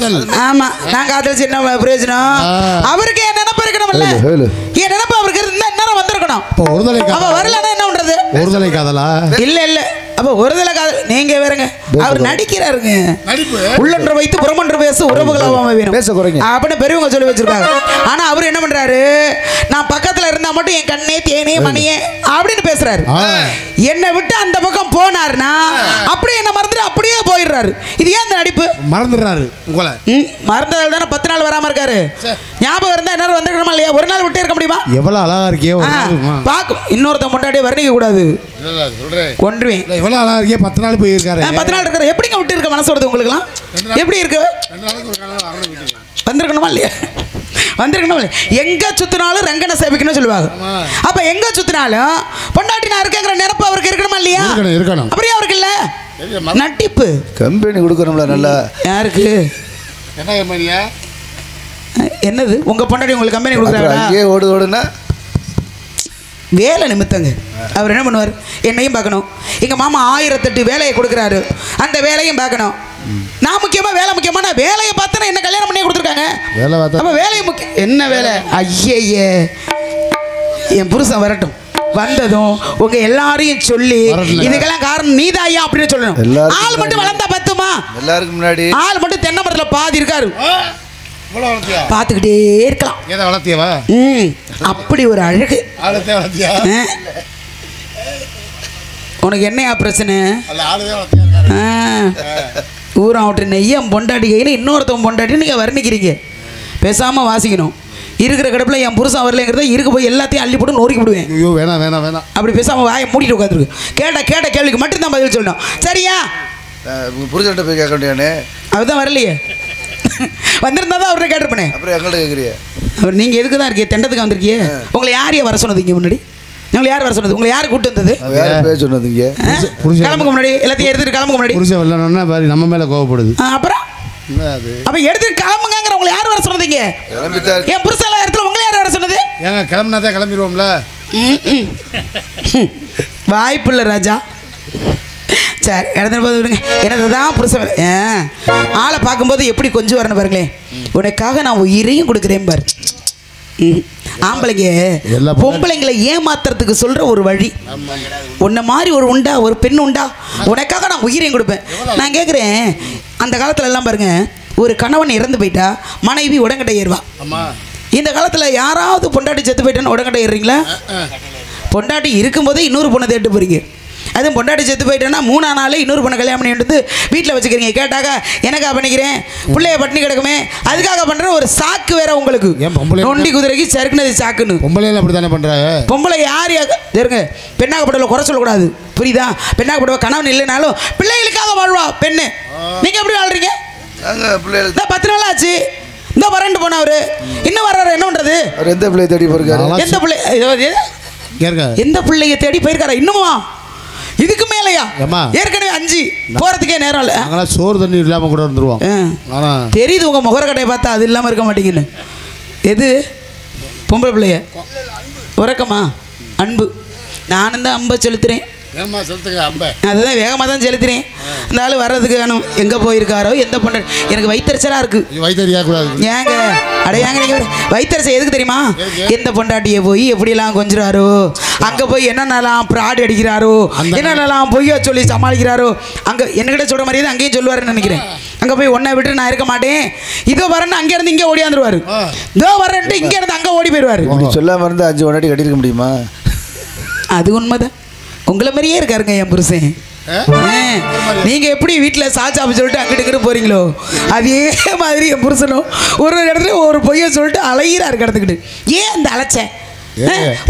காதல். ஆமா நான் காதலிச்சு என்ன பிரயோஜனம்? அவருக்கு என் நினைப்பு இருக்கணும்ல, என் நினைப்பு அவருக்கு இருந்தா என்ன வந்திருக்கணும். ஒருதலை அவ வரலன்னா என்ன பண்றது? ஒருதலை காதலா? இல்ல இல்ல அப்ப ஒருதலை காதல் நீங்க வேறங்க. அவர் நடிக்கிறாருங்க. உள்ளொன்று வைத்து புறமொன்று பேச உறவுகளாக வேணும் அப்படின்னு பெரியவங்க சொல்லி வச்சிருக்காங்க. ஆனா அவர் என்ன பண்றாரு, நான் பக்கத்துல இருந்தா மட்டும் என் கண்ணே தேனே மணியே அப்படின்னு பேசுறாரு. என்னை விட்டு அந்த பக்கம் போனாருன்னா அப்படியே என்ன மறந்துட்டு அப்படியே போயிடுறாரு. இது ஏன் அந்த நடிப்பு? மறந்துடுறாரு உங்களை. மறந்ததால் தானே 10 நாள் வராம இருக்காரு. ஞாபகம் இருந்தா என்ன வந்துருக்கணுமா இல்லையா? ஒரு நாள் விட்டே இருக்க முடியுமா? எவ்வளவு அழகா இருக்கியோ பாக்கும். இன்னொருத்த முன்னாடியே வர்ணிக்க கூடாது, கொன்றுவேன். எவ்வளவு அழகா இருக்கிய 10 நாள் போயிருக்காரு. 10 நாள் இருக்காரு. எப்படிங்க விட்டு இருக்க மனசு வருது உங்களுக்குலாம்? எப்படி இருக்கு? வந்திருக்கணுமா இல்லையா? வந்திருக்கணும் இல்லையா? எங்க சுத்தினாலும் ரங்கனை சேவிக்கணும் சொல்லுவாங்க. அப்ப எங்க சுத்தினாலும் பொண்டாட்டி நான் இருக்கேங்கிற நினைப்பு அவருக்கு இருக்கணுமா இல்லையா? இருக்கணும். அப்படியே அவருக்கு இல்ல நட்டிப்பு. கம்பெனி கொடுக்கணும்ல நல்லா. யாருக்கு என்ன கம்பெனியா? என்னது உங்க பொண்டாட்டி உங்களுக்கு கம்பெனி கொடுக்குறாங்க? அங்கேயே ஓடுனா வேலை நிமித்தங்க. அவர் என்ன பண்ணுவார், என்னையும் பார்க்கணும். எங்கள் மாமா 1008 வேலையை கொடுக்குறாரு, அந்த வேலையும் பார்க்கணும். நான் முக்கியமா வேலை முக்கியமா? நான் வேலையை பார்த்தா என்ன கல்யாணம் பண்ணி கொடுத்துருக்காங்க. அப்போ வேலையை முக்கியம். என்ன வேலை? ஐயே என் புருஷன் வரட்டும், வந்ததும் உங்க எல்லாரையும் சொல்லி இதுக்கெல்லாம் காரணம் நீதாயா அப்படின்னு சொல்லணும். ஆள் மட்டும் வளர்ந்தா பத்துமா? எல்லாருக்கும் முன்னாடி ஆள் மட்டும் தென்னை மரத்தில் பாதி இருக்காரு, பார்த்துக்கிட்டே இருக்கலாம். அப்படி ஒரு அழகு. உனக்கு என்னையா பிரச்சனை? ஊரம் விட்டு நெய்யம் பொண்டாட்டி கையில் இன்னொருத்தவங்க பொண்டாட்டி நீங்கள் வர்ணிக்கிறீங்க. பேசாமல் வாசிக்கணும். இருக்கிற கிடப்பில் என் புருஷன் வரலைங்கிறத இருக்கு போய் எல்லாத்தையும் அள்ளி போட்டு நோக்கி விடுவேன். ஐயோ வேணாம் வேணாம் வேணாம். அப்படி பேசாமல் வாயை மூடிட்டு உட்காந்துருக்கு. கேட்ட கேள்விக்கு மட்டும்தான் பதில் சொல்லணும். சரியா? புரிஞ்சுட்டு போய் கேட்க வேண்டியானே. அதுதான் வரலையே. வந்திருந்தா தான் அவர்கிட்ட கேட்டிருப்பேனே. அப்புறம் எங்கள்கிட்ட கேட்குறிய? அவர் நீங்கள் எதுக்கு தான் இருக்கீங்க? தெண்டத்துக்கு வந்திருக்கியே. உங்களை யாரையா வர சொன்னது இங்கே முன்னாடி? உங்களை யார் வர சொன்னது? உங்களை யார் கூப்பிட்டு வந்தது? பேர் சொன்னதுங்க. கிளம்புக்கு முன்னாடி எல்லாத்தையும் எடுத்துட்டு கிளம்புக்கு முன்னாடி புரிஞ்ச வரலன்னா பாரு நம்ம மேலே கோவப்படுது. அப்புறம் அப்ப எடுத்துட்டு கிளம்புங்கிற உங்களை யார் வர சொன்னதுங்க? என் புருஷன் இடத்துல உங்களை யார் வர சொன்னது? ஏங்க கிளம்புனாதான் கிளம்பிடுவோம்ல. வாய்ப்பு இல்லை ராஜா. சரி இடத்துல போது விடுங்க. என்னதான் புருஷன் ஆளை பார்க்கும்போது எப்படி கொஞ்சம் வரணும் பாருங்களேன். உனக்காக நான் உயிரையும் கொடுக்குறேன் பாரு. ஆம்பளைங்க பொம்பளைங்களை ஏமாத்துறதுக்கு சொல்ற ஒரு வழி. உன்ன மாதிரி ஒரு உண்டா, ஒரு பெண் உண்டா? உனக்காக நான் உயிரையும் கொடுப்பேன். நான் கேட்குறேன், அந்த காலத்துல எல்லாம் பாருங்க, ஒரு கணவன் இறந்து போயிட்டா மனைவி உடங்கட்டை ஏறுவா. இந்த காலத்தில் யாராவது பொண்டாட்டி செத்து போயிட்டான்னு உடங்கட்டை ஏறுறீங்களா? பொண்டாட்டி இருக்கும்போதே இன்னொரு பொண்ணை தேட்டு போறீங்க. அதுவும் பொண்டாட்டி செத்து போயிட்டேன்னா 3 நாள் இன்னொரு பொண்ணை கல்யாணம் பண்ணி எடுத்து வீட்டில் வச்சுக்கிறீங்க. கேட்டாக்கா எனக்கா பண்ணிக்கிறேன், பிள்ளைய பட்டினி கிடக்குமே, அதுக்காக பண்ணுற ஒரு சாக்கு வேற உங்களுக்கு. நொண்டி குதிரைக்கு சறுக்குனது சாக்குன்னு. பொம்பளையில அப்படி தானே பண்ணுறாங்க. பொம்பளை யார் இருங்க, பெண்ணாகப்பட்டவளை குறை சொல்லக்கூடாது, புரியுதா? பெண்ணாகப்பட்டவ கணவன் இல்லைனாலும் பிள்ளைகளுக்காக வாழ்வா பெண்ணு. நீங்கள் எப்படி வாழ்றீங்க? 10 நாள் ஆச்சு, இந்த வரண்டு போன அவரு இன்னும் வர்றாரு, என்ன பண்றது? எந்த பிள்ளையை தேடி போயிருக்காரு? எந்த பிள்ளைய தேடி போயிருக்காரா? இன்னுமா இதுக்கு மேலையா? ஏற்கனவே 5 போறதுக்கே நேரம் இல்லை. சோறு தண்ணி இல்லாம கூட வந்துருவோம். தெரியுது உங்க முகர கடையை பார்த்தா அது இல்லாம இருக்க மாட்டீங்கன்னு. எது பொம்பளை பிள்ளைய உறக்கமா? அன்பு. நானும் தான் அன்பை செலுத்துறேன். அதுதான் வேகமாக தான் செலுத்துறேன். இந்த ஆள் வர்றதுக்கு வேணும். எங்கே போயிருக்காரோ, எந்த பொண்ணு எனக்கு வயிற்றுச்சலாக இருக்கு. ஏங்க அடையாங்க நீங்கள் வயிற்றுச்சல் எதுக்கு தெரியுமா? எந்த பொண்டாட்டியை போய் எப்படியெல்லாம் கொஞ்சிறாரோ, அங்கே போய் என்னென்னலாம் ப்ராடு அடிக்கிறாரோ, என்னென்னலாம் பொய்யா சொல்லி சமாளிக்கிறாரோ, அங்கே என்னக்கிட்ட சொல்கிற மாதிரியே தான் அங்கேயும் சொல்லுவாருன்னு நினைக்கிறேன். அங்கே போய் ஒன்றை விட்டு நான் இருக்க மாட்டேன், இதோ வரேன்னு அங்கேருந்து இங்கே ஓடியாந்துருவார், இதோ வரேன்ட்டு இங்கேருந்து அங்கே ஓடி போயிடுவார். சொல்லாமல் இருந்து 5 பொண்டாட்டி கட்டியிருக்க முடியுமா? அது உண்மைதான். உங்களை மாதிரியே இருக்காருங்க என் புருஷன். நீங்க எப்படி வீட்டில் சாச்சாப்பு சொல்லிட்டு அங்கிட்டு போறீங்களோ, அதே மாதிரி என் புருஷனும் ஒரு இடத்துல ஒரு பொய்ய சொல்லிட்டு அலையிறாரு கிடத்துக்கிட்டு. ஏன் அந்த அலைச்ச?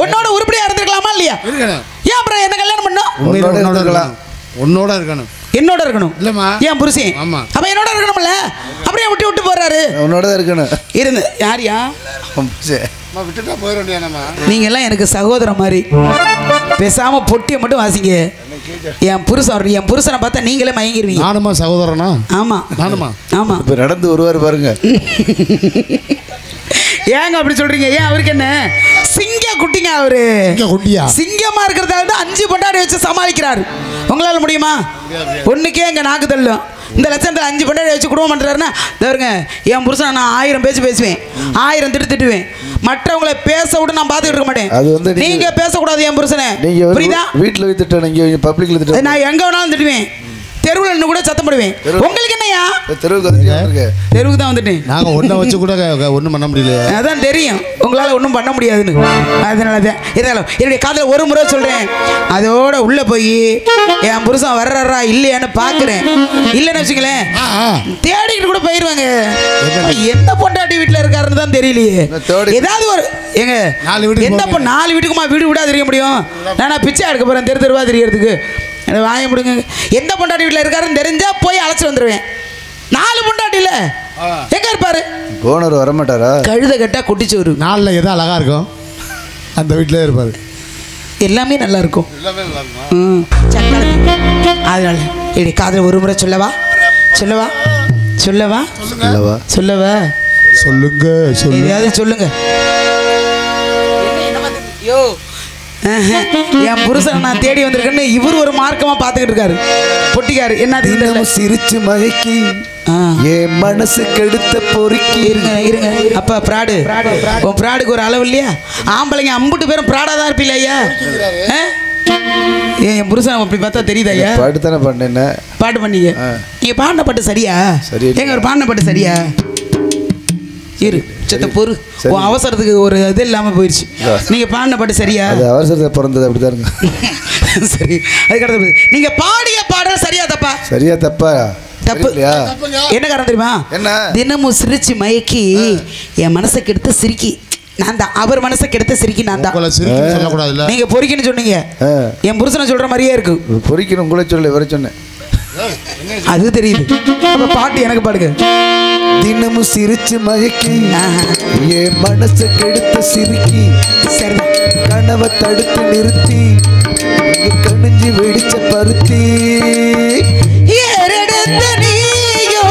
உன்னோட உருப்படியா இருந்திருக்கலாமா இல்லையா? ஏன் அப்புறம் என்ன கல்யாணம் பண்ணோம்? உன்னோட இருக்கணும். என்னோட இருக்கணும் இல்லம்மா என் புருஷன். அப்ப என்னோட இருக்கணும்ல, அப்படியே விட்டு விட்டு போறாரு. உன்னோட தான் இருக்கணும் இருந்து. யாரியா? விட்டுட்டா போயிடும். நீங்க எல்லாம் எனக்கு சகோதரன் மாதிரி. பேசாம பொட்டியை மட்டும் வாசிங்க. என் புருஷனை பார்த்தா நீங்களே மயங்கிருவீங்க. நானுமா சகோதரனா? ஆமா நானுமா? ஆமா. இப்ப நடந்து வருவாரு பாருங்க. ஏங்க அப்படி சொல்றீங்க? ஏன் அவருக்கு என்ன சிங்க குட்டிங்க? அவரு சிங்கமா இருக்கிறதால தான் 5 பொண்டாட்டி வச்சு சமாளிக்கிறாரு. உங்களால முடியுமா? ஒண்ணுக்கே எங்க நாக்கு தள்ளும். இந்த லட்சத்தில் 5 பொண்டாட்டி வச்சு குடும்பம் பண்ணுறாருன்னா தவிரங்க என் புருஷன் நான் 1000 பேச்சு பேசுவேன், 1000 திட்டுவேன். மற்றவங்களை பேச விட நான் பார்த்துக்கிட்டு இருக்க மாட்டேன். அது வந்து நீங்க பேசக்கூடாது என் புருஷனை. புரியுதா? வீட்டில் திட்டணும், இங்கே பப்ளிக்ல திட்டம். நான் எங்க வேணாலும் திட்டுவேன், தெருவில் இன்னும் கூட சத்தம் போடுவேன். உங்களுக்கு என்னையா? தெருவுக்கு தான் வந்துட்டேன். நாங்கள் ஒன்றை வச்சு கூட ஒன்றும் பண்ண முடியல. அதான் தெரியும் உங்களால் ஒன்றும் பண்ண முடியாதுன்னு. அதனால தான் இருந்தாலும் என்னுடைய காதில் ஒரு முறை சொல்கிறேன், அதோட உள்ளே போய் என் புருஷன் வர்றாரா இல்லையான்னு பார்க்குறேன். இல்லைன்னு வச்சுங்களேன் தேடிக்கிட்டு கூட போயிடுவாங்க. எந்த பொண்டாட்டி வீட்டில் இருக்காருன்னு தான் தெரியலையே. ஏதாவது ஒரு எங்க எந்த 4 வீட்டுக்குமா வீடு விடா தெரிய முடியும்? நான் பிச்சை எடுக்க போகிறேன் தெரு தெருவா தெரியறதுக்கு. வாய முடிங்க. எந்த பொண்டாட்டி வீட்டில் இருக்காருன்னு தெரிஞ்சா போய் அழைச்சி வந்துடுவேன். 4 பொண்டாட்டியில் எங்க இருப்பாரு? ஓனர் வரமாட்டாரா? கழுத கட்டா கொட்டிச்சு வரும். 4ல் எதோ அழகா இருக்கும், அந்த வீட்டிலே இருப்பாரு. எல்லாமே நல்லா இருக்கும். அதனால என்னுடைய காதல் ஒரு முறை சொல்லவா சொல்லவா சொல்லவா சொல்லவா சொல்லுங்க எதையாவது சொல்லுங்க. என் புருஷன் நான் தேடி வந்திருக்கேன்னு இவர் ஒரு மார்க்கமா பார்த்துக்கிட்டு இருக்காரு. பொட்டிக்காரு என்ன சிரிச்சு மயக்கி என் மனசு கெடுத்த பொறுக்கி. இருங்க அப்பா பிராடு உன் பிராடுக்கு ஒரு அளவு இல்லையா? ஆம்பளைங்க அம்புட்டு பேரும் பிராடா தான் இருப்பீங்க ஐயா. என் புருஷன் அப்படி பார்த்தா தெரியுதா ஐயா? பாட்டு தானே பண்ணேன். பாட்டு பண்ணீங்க. நீங்க பாடின பாட்டு சரியா? எங்க ஒரு பாடின பாட்டு சரியா? இரு செத்த பொறு, உன் அவசரத்துக்கு ஒரு இது இல்லாமல் போயிடுச்சு. நீங்கள் பாடின பாட்டு சரியா? அது அவசரத்தை பிறந்தது அப்படிதான் இருங்க. சரி அதுக்கடுத்து நீங்கள் பாடிய பாடல் சரியா தப்பா? சரியா தப்பா? தப்பு. என்ன காரணம் தெரியுமா? என்ன? தினமும் சிரிச்சு மயக்கி என் மனசை கெடுத்து சிரிக்கி நான் தான். அவர் மனசை கெடுத்த சிரிக்கி நான் தான். சொல்லக்கூடாது. நீங்க பொறிக்கன்னு சொன்னீங்க, என் புருஷனை சொல்ற மாதிரியே இருக்கு. பொறிக்கணும் உங்களை சொல்ல வர சொன்னேன், அது தெரியுது. அப்ப பாட்டு எனக்கு பாடுங்க. தினமும் சிரிச்சு மயக்கி என் மனசை கெடுத்த சிரிக்கி சரி கனவை தடுத்து நிறுத்தி கணிஞ்சு வெடிச்ச பருத்தி ஏறெடுத்த நீயோ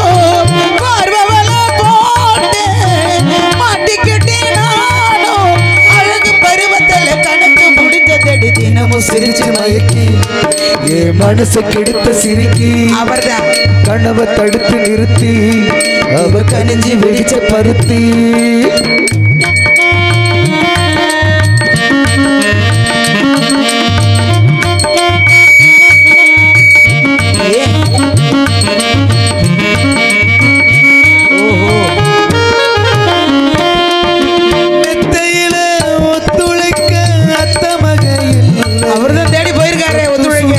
பார்வவல போட்டு மாட்டிக்கிட்டே நானோ அழகு பருவத்தில் கணக்கு முடிந்ததடி. தினமும் சிரிச்சு மயக்கி என் மனசை கெடுத்த சிரிக்கி அவர்தான் கனவை தடுத்து நிறுத்தி அவ கணிஞ்சு வெடிச்ச பருத்தி. அவர்தான் தேடி போயிருக்காரு ஒத்துழைக்க.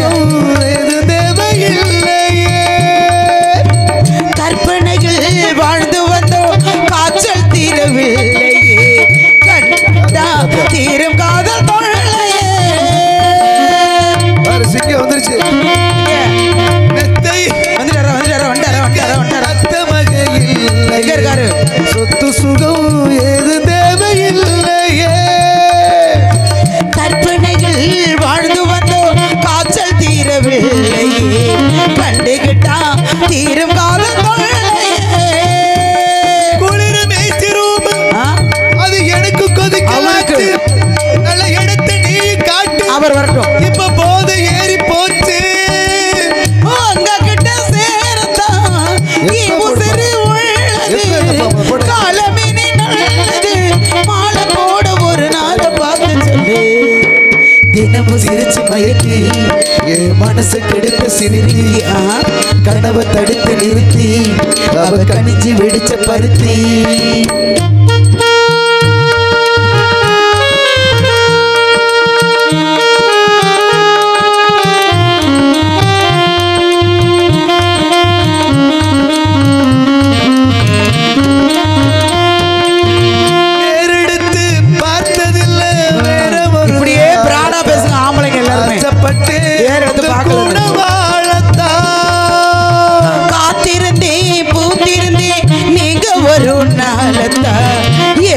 கற்பனைகள் வாழ்ந்து வந்தோம் காய்ச்சல் தீரவில்லையே, கண்டா தீரும் காதல் கொள்ளையே. சிங்க வந்துருச்சு. இருக்காரு. சொத்து சுகம் ஏது தேவையில்லையே, கற்பனைகள் வாழ்ந்து வந்தோம் காய்ச்சல் தீரவில்லையே, கண்டுகிட்டா தீரும் காதல் கொள்ளையே. குளிர் மேய்ச்சிரும் அது எனக்கு கொதிக்கலாச்சு, நல்ல இடத்தை நீ காட்டு. அவர் வரட்டும். இப்ப போதை ஏறி போச்சு, உங்க கிட்ட சேரத்தான் உசிறு உள்ளது, காலமினி நல்லது, மாலை போட ஒரு நாள பார்த்து சொல்லு. தினமும் சிரிச்சு மயக்கி என் மனசை கெடுத்த சிரிக்கி கனவை தடுத்து நிறுத்தி அவ கணிஞ்சு வெடிச்ச பருத்தி.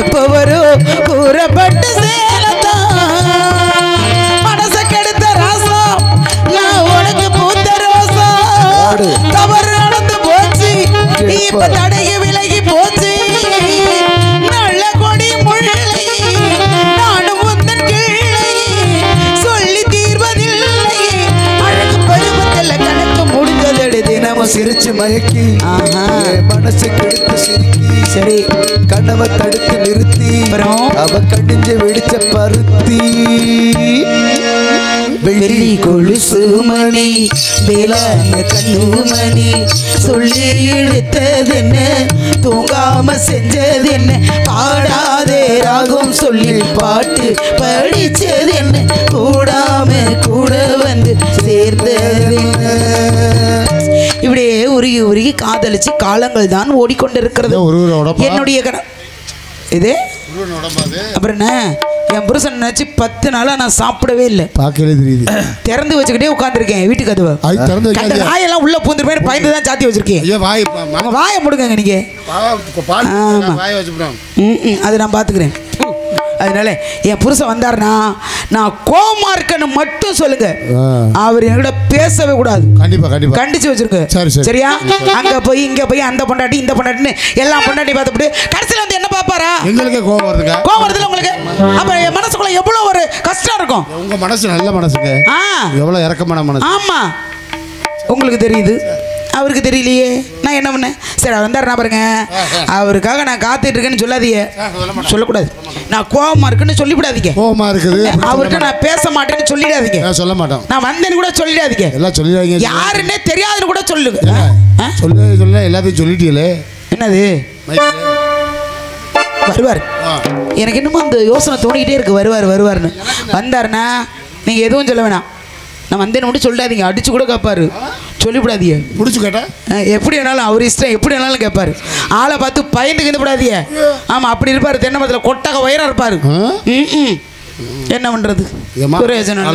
எப்போ வரும் கூறப்பட்ட சேலத்தா மனசை கெடுத்த ராசம் நான் உனக்கு பூத்த ரோசம் தவறு நடந்து போச்சு இப்ப தடையை விலகி போச்சு நல்ல கொடி முல்லை நானும் உந்தன் கிள்ளை சொல்லி தீர்வதில்லை அழகு பருவத்தில் கணக்கு முடிஞ்சதடி. தினமும் சிரிச்சு மயக்கி கண்ணுமணி வேளாண் கண்ணுமணி சொல்லி இழுத்ததென்ன தூங்காம செஞ்சதென்ன பாடாதே ராகம் சொல்லி பாட்டு படிச்சதென்ன கூடாம கூட வந்து சேர்ந்ததென்ன. இப்படியே உருகி உருகி காதலிச்சு காலங்கள் தான் ஓடிக்கொண்டிருக்கிறது. என்னுடைய இது அப்புறம் என்ன என் புருஷன் நினைச்சு 10 நாளா நான் சாப்பிடவே இல்லை. பார்க்கவே தெரியுது. திறந்து வச்சுக்கிட்டே உட்காந்துருக்கேன் வீட்டு கதவை. வாயெல்லாம் உள்ள பூந்துருப்பேன் பயந்து தான் சாத்தி வச்சிருக்கேன். வாயை முடுங்க நீங்க. அது நான் பாத்துக்கிறேன். அதனால என் புருஷன் வந்தாருன்னா நான் கோவமா இருக்கேன்னு மட்டும் சொல்லுங்க. அவர் என்கிட்ட பேசவே கூடாது. கண்டிச்சு வச்சிருக்க சரியா? அங்க போய் இங்க போய் அந்த பொண்டாட்டி இந்த பொண்டாட்டின்னு எல்லாம் பொண்டாட்டி பார்த்துட்டு கடைசியில் வந்து என்ன பாப்பாரா? எங்களுக்கு கோவம் வருதுங்க. கோவம் வருதுல உங்களுக்கு? அப்ப என் மனசுக்குள்ள எவ்வளவு ஒரு கஷ்டம் இருக்கும். உங்க மனசு நல்ல மனசுங்க. எவ்வளவு இறக்கமான மனசு. ஆமா உங்களுக்கு தெரியுது, அவருக்கு தெரியலையே. நான் என்ன பண்ணேன்? சரி அவர் வந்தார் பாருங்க, அவருக்காக நான் காத்துட்டு இருக்கேன்னு சொல்லாதீங்க. சொல்லக்கூடாது. நான் கோவமா இருக்குன்னு சொல்லிவிடாதீங்க. கோவமா இருக்குது அவர்கிட்ட நான் பேச மாட்டேன்னு சொல்லிடாதீங்க. சொல்ல மாட்டோம். நான் வந்தேன்னு கூட சொல்லிடாதீங்க. எல்லாம் சொல்லிடாதீங்க. யாருன்னே தெரியாதுன்னு கூட சொல்லுங்க. சொல்ல எல்லாத்தையும் சொல்லிட்டீங்களே. என்னது வருவார்? எனக்கு இன்னமும் அந்த யோசனை தோணிக்கிட்டே இருக்கு. வருவார்னு. வந்தாருன்னா நீங்க எதுவும் சொல்ல வேணாம். நான் வந்தேன்னு மட்டும் சொல்லாதீங்க. அடிச்சு கூட கேட்பாரு. சொல்லிவிடாதீங்க. முடிச்சு கேட்டா எப்படி வேணாலும் அவர் இஷ்டம். எப்படி வேணாலும் கேட்பாரு. ஆளை பார்த்து பயந்து கிந்துப்படாதீங்க. ஆமா அப்படி இருப்பாரு. தென்னை மரத்தில் கொட்டக வயிறா இருப்பாரு. என்ன பண்றது? பிரயோஜனம்